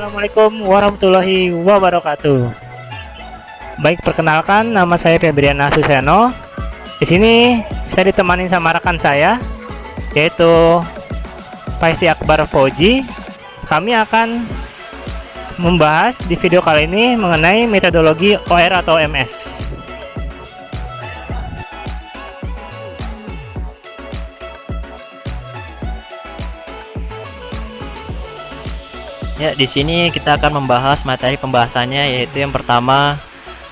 Assalamualaikum warahmatullahi wabarakatuh. Baik, perkenalkan nama saya Febriana Suseno. Di sini saya ditemani sama rekan saya yaitu Faisy Akbar Fauji. Kami akan membahas di video kali ini mengenai metodologi OR atau MS. Ya, di sini kita akan membahas materi pembahasannya, yaitu yang pertama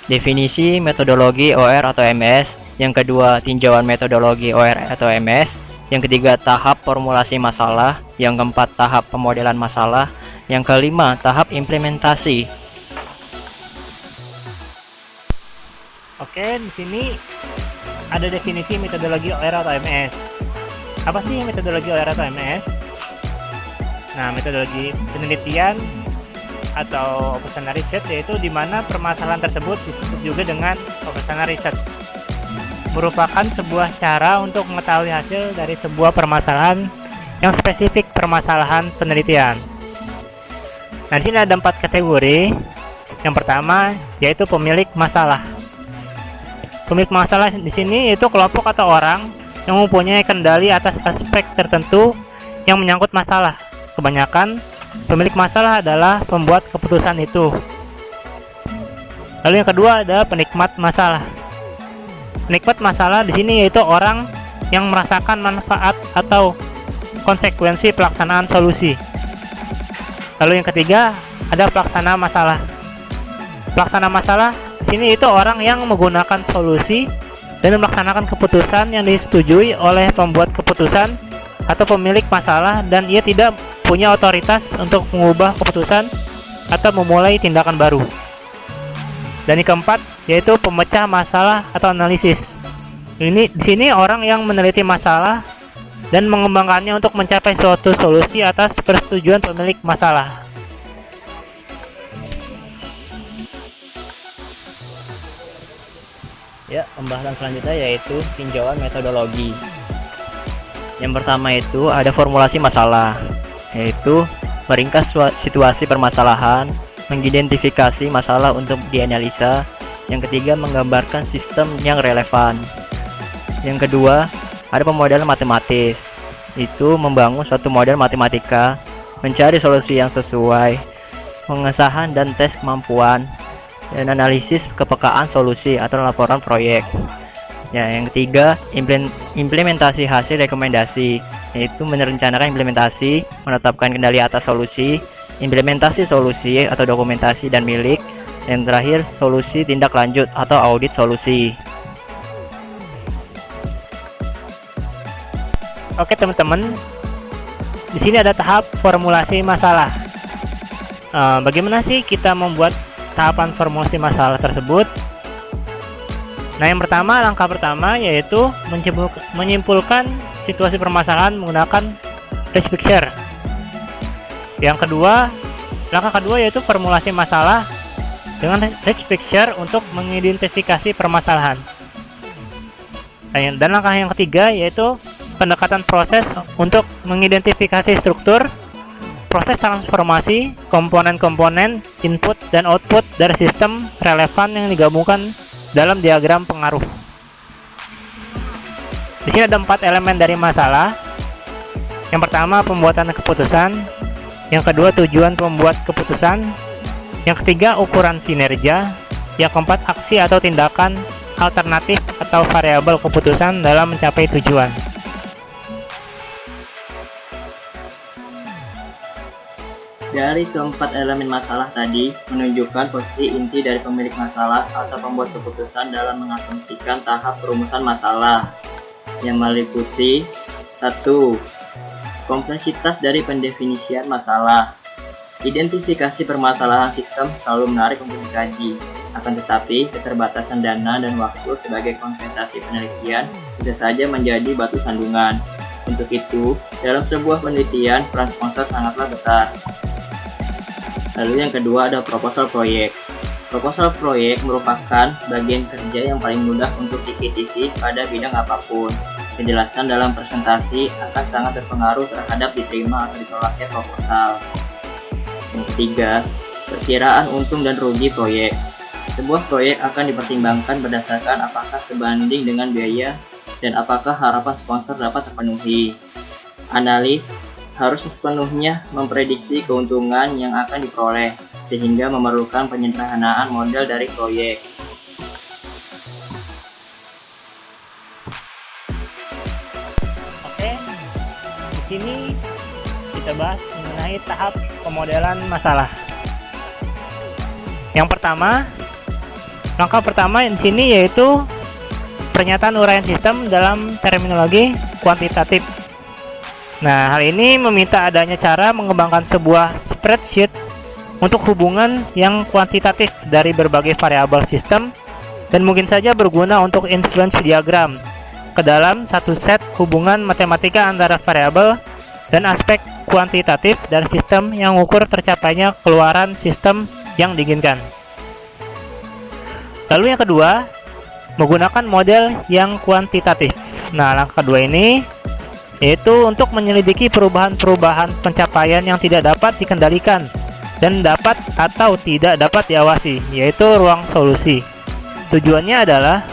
definisi metodologi OR atau MS, yang kedua tinjauan metodologi OR atau MS, yang ketiga tahap formulasi masalah, yang keempat tahap pemodelan masalah, yang kelima tahap implementasi. Oke, di sini ada definisi metodologi OR atau MS. Apa sih metodologi OR atau MS? Nah, metodologi penelitian atau operational research yaitu di mana permasalahan tersebut disebut juga dengan operational research. Merupakan sebuah cara untuk mengetahui hasil dari sebuah permasalahan yang spesifik permasalahan penelitian. Nah, di sini ada 4 kategori. Yang pertama yaitu pemilik masalah. Pemilik masalah di sini yaitu kelompok atau orang yang mempunyai kendali atas aspek tertentu yang menyangkut masalah. Kebanyakan pemilik masalah adalah pembuat keputusan itu. Lalu yang kedua ada penikmat masalah. Penikmat masalah di sini yaitu orang yang merasakan manfaat atau konsekuensi pelaksanaan solusi. Lalu yang ketiga ada pelaksana masalah. Pelaksana masalah di sini itu orang yang menggunakan solusi dan melaksanakan keputusan yang disetujui oleh pembuat keputusan atau pemilik masalah, dan ia tidak punya otoritas untuk mengubah keputusan atau memulai tindakan baru. Dan yang keempat yaitu pemecah masalah atau analisis. Ini di sini orang yang meneliti masalah dan mengembangkannya untuk mencapai suatu solusi atas persetujuan pemilik masalah. Ya, pembahasan selanjutnya yaitu tinjauan metodologi. Yang pertama itu ada formulasi masalah, yaitu meringkas situasi permasalahan, mengidentifikasi masalah untuk dianalisa. Yang ketiga, menggambarkan sistem yang relevan. Yang kedua, ada pemodelan matematis, itu membangun suatu model matematika, mencari solusi yang sesuai, pengesahan dan tes kemampuan, dan analisis kepekaan solusi atau laporan proyek. Ya, yang ketiga, implementasi hasil rekomendasi, yaitu merencanakan implementasi, menetapkan kendali atas solusi, implementasi solusi atau dokumentasi dan milik. Yang terakhir, solusi tindak lanjut atau audit solusi. Oke teman-teman, di sini ada tahap formulasi masalah. Bagaimana sih kita membuat tahapan formulasi masalah tersebut? Nah, yang pertama, langkah pertama yaitu menyimpulkan situasi permasalahan menggunakan risk picture. Yang kedua, langkah kedua yaitu formulasi masalah dengan risk picture untuk mengidentifikasi permasalahan. Dan langkah yang ketiga yaitu pendekatan proses untuk mengidentifikasi struktur, proses transformasi, komponen-komponen, input dan output dari sistem relevan yang digabungkan dalam diagram pengaruh. Di sini ada 4 elemen dari masalah. Yang pertama, pembuatan keputusan. Yang kedua, tujuan pembuat keputusan. Yang ketiga, ukuran kinerja. Yang keempat, aksi atau tindakan alternatif atau variabel keputusan dalam mencapai tujuan. Dari keempat elemen masalah tadi menunjukkan posisi inti dari pemilik masalah atau pembuat keputusan dalam mengasumsikan tahap perumusan masalah yang meliputi 1. Kompleksitas dari pendefinisian masalah. Identifikasi permasalahan sistem selalu menarik untuk dikaji, akan tetapi keterbatasan dana dan waktu sebagai kompensasi penelitian bisa saja menjadi batu sandungan. Untuk itu, dalam sebuah penelitian peran sponsor sangatlah besar. Lalu yang kedua ada proposal proyek. Proposal proyek merupakan bagian kerja yang paling mudah untuk dikritisi pada bidang apapun. Penjelasan dalam presentasi akan sangat berpengaruh terhadap diterima atau ditolaknya proposal. Yang ketiga, perkiraan untung dan rugi proyek. Sebuah proyek akan dipertimbangkan berdasarkan apakah sebanding dengan biaya dan apakah harapan sponsor dapat terpenuhi. Analis harus sepenuhnya memprediksi keuntungan yang akan diperoleh, sehingga memerlukan penyederhanaan model dari proyek. Oke, di sini kita bahas mengenai tahap pemodelan masalah. Yang pertama, langkah pertama di sini yaitu pernyataan uraian sistem dalam terminologi kuantitatif. Nah, hal ini meminta adanya cara mengembangkan sebuah spreadsheet untuk hubungan yang kuantitatif dari berbagai variabel sistem dan mungkin saja berguna untuk influence diagram ke dalam satu set hubungan matematika antara variabel dan aspek kuantitatif dari sistem yang mengukur tercapainya keluaran sistem yang diinginkan. Lalu yang kedua, menggunakan model yang kuantitatif. Nah, langkah kedua ini yaitu untuk menyelidiki perubahan-perubahan pencapaian yang tidak dapat dikendalikan dan dapat atau tidak dapat diawasi, yaitu ruang solusi. Tujuannya adalah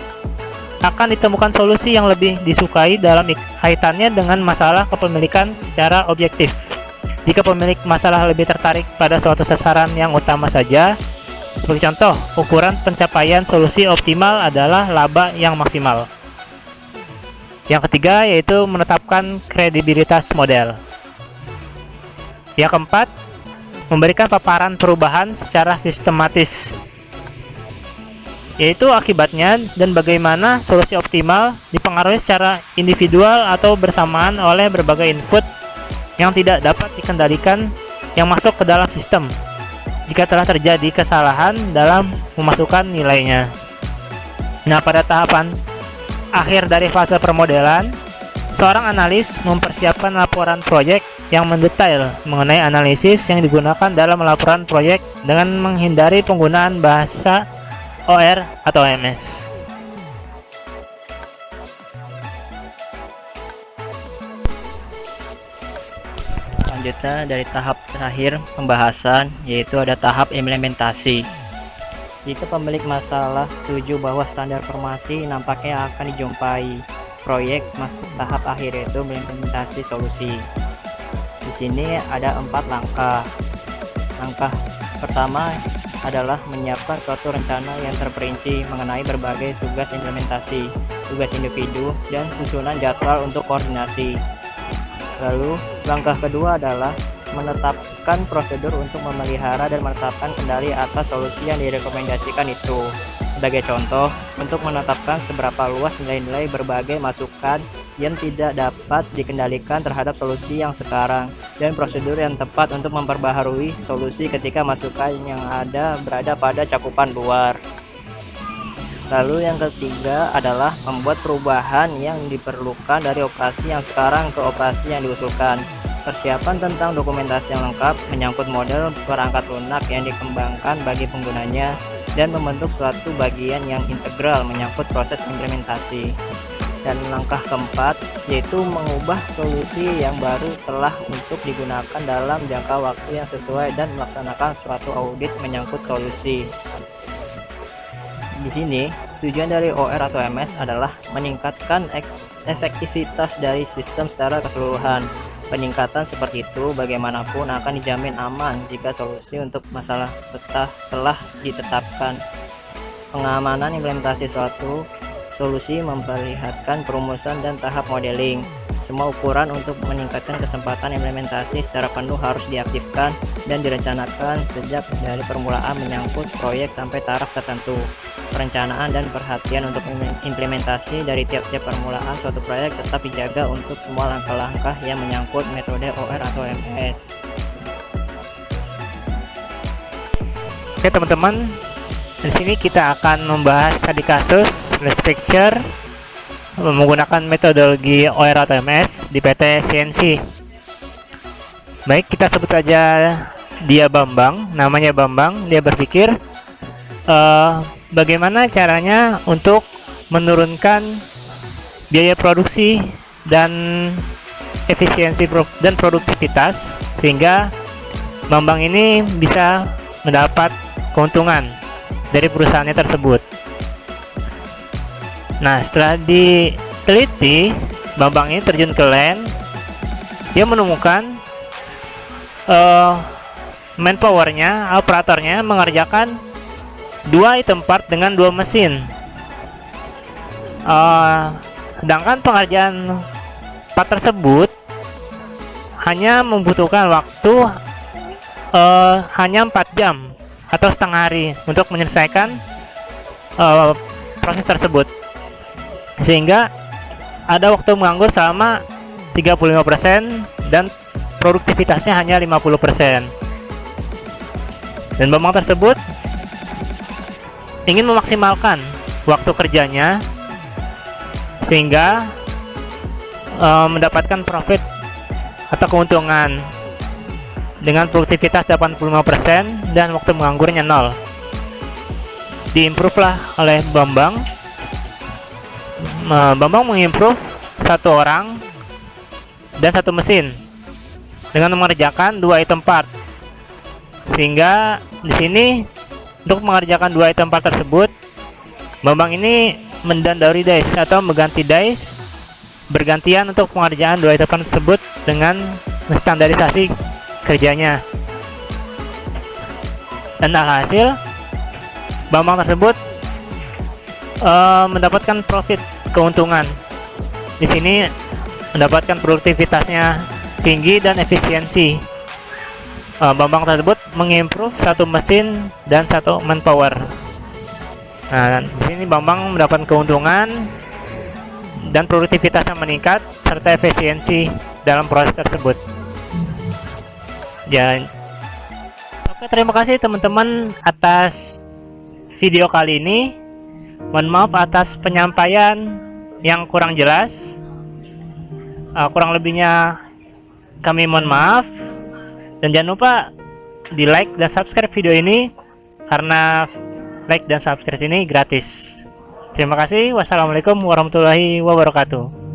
akan ditemukan solusi yang lebih disukai dalam kaitannya dengan masalah kepemilikan secara objektif. Jika pemilik masalah lebih tertarik pada suatu sasaran yang utama saja, sebagai contoh, ukuran pencapaian solusi optimal adalah laba yang maksimal. Yang ketiga yaitu menetapkan kredibilitas model. Yang keempat, memberikan paparan perubahan secara sistematis, yaitu akibatnya dan bagaimana solusi optimal dipengaruhi secara individual atau bersamaan oleh berbagai input yang tidak dapat dikendalikan yang masuk ke dalam sistem jika telah terjadi kesalahan dalam memasukkan nilainya. Nah, pada tahapan akhir dari fase permodelan, seorang analis mempersiapkan laporan proyek yang mendetail mengenai analisis yang digunakan dalam laporan proyek dengan menghindari penggunaan bahasa OR atau MS. Selanjutnya dari tahap terakhir pembahasan, yaitu ada tahap implementasi. Jika pemilik masalah setuju bahwa standar formasi nampaknya akan dijumpai, proyek masuk tahap akhir yaitu implementasi solusi. Di sini ada 4 langkah. Langkah pertama adalah menyiapkan suatu rencana yang terperinci mengenai berbagai tugas implementasi, tugas individu, dan susunan jadwal untuk koordinasi. Lalu, langkah kedua adalah menetapkan prosedur untuk memelihara dan menetapkan kendali atas solusi yang direkomendasikan itu. Sebagai contoh, untuk menetapkan seberapa luas nilai-nilai berbagai masukan yang tidak dapat dikendalikan terhadap solusi yang sekarang, dan prosedur yang tepat untuk memperbaharui solusi ketika masukan yang ada berada pada cakupan luar. Lalu yang ketiga adalah membuat perubahan yang diperlukan dari operasi yang sekarang ke operasi yang diusulkan. Persiapan tentang dokumentasi yang lengkap menyangkut model perangkat lunak yang dikembangkan bagi penggunanya, dan membentuk suatu bagian yang integral menyangkut proses implementasi. Dan langkah keempat yaitu mengubah solusi yang baru telah untuk digunakan dalam jangka waktu yang sesuai dan melaksanakan suatu audit menyangkut solusi. Di sini, tujuan dari OR atau MS adalah meningkatkan efektivitas dari sistem secara keseluruhan. Peningkatan seperti itu bagaimanapun akan dijamin aman jika solusi untuk masalah telah ditetapkan. Pengamanan implementasi suatu solusi memperlihatkan perumusan dan tahap modeling. Semua ukuran untuk meningkatkan kesempatan implementasi secara penuh harus diaktifkan dan direncanakan sejak dari permulaan menyangkut proyek sampai taraf tertentu. Perencanaan dan perhatian untuk implementasi dari tiap-tiap permulaan suatu proyek tetap dijaga untuk semua langkah-langkah yang menyangkut metode OR atau MS. Oke teman-teman, di sini kita akan membahas studi kasus risk picture menggunakan metodologi OR atau MS di PT CNC. Baik, kita sebut saja dia Bambang, namanya Bambang. Dia berpikir bagaimana caranya untuk menurunkan biaya produksi dan efisiensi dan produktivitas sehingga Bambang ini bisa mendapat keuntungan dari perusahaannya tersebut. Nah, setelah diteliti, Bambang ini terjun ke LAN. Dia menemukan manpowernya, operatornya mengerjakan 2 item part dengan 2 mesin. Sedangkan pengerjaan part tersebut hanya membutuhkan waktu hanya 4 jam atau setengah hari untuk menyelesaikan proses tersebut, sehingga ada waktu menganggur selama 35% dan produktivitasnya hanya 50%. Dan Bambang tersebut ingin memaksimalkan waktu kerjanya sehingga mendapatkan profit atau keuntungan dengan produktivitas 85% dan waktu menganggurnya 0. Diimprove lah oleh Bambang. Bambang mengimprove 1 orang dan 1 mesin dengan mengerjakan 2 item part, sehingga di sini untuk mengerjakan 2 item part tersebut, Bambang ini mendandori dice atau mengganti dice bergantian untuk pengerjaan 2 item part tersebut dengan standarisasi kerjanya. Dan alhasil Bambang tersebut mendapatkan profit, keuntungan. Di sini mendapatkan produktivitasnya tinggi dan efisiensi. Bambang tersebut mengimprove 1 mesin dan 1 manpower. Nah, di sini Bambang mendapat keuntungan dan produktivitasnya meningkat serta efisiensi dalam proses tersebut. Ya, oke, terima kasih teman-teman atas video kali ini. Mohon maaf atas penyampaian yang kurang jelas. Kurang lebihnya kami mohon maaf. Dan jangan lupa di like dan subscribe video ini, karena like dan subscribe ini gratis. Terima kasih. Wassalamualaikum warahmatullahi wabarakatuh.